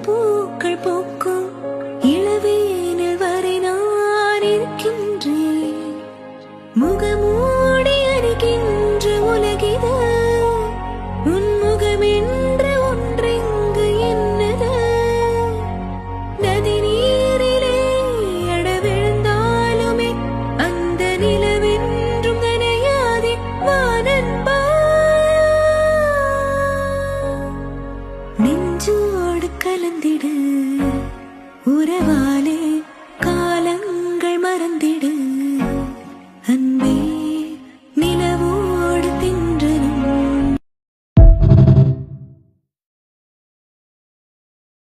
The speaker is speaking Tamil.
பூக்கள் பூக்கும் இளவேனில் வரை நான் இருக்கின்றேன். முகமூடி அறிகின்ற உலகித உன்முகம் என்ற ஒன்றெங்கு என்னது? நதி நீரிலே அடவிழுந்தாலுமே அந்த நிலவென்றும் நனையாதே வானன்பா. நெஞ்சோடு கலந்திடு உறவாலே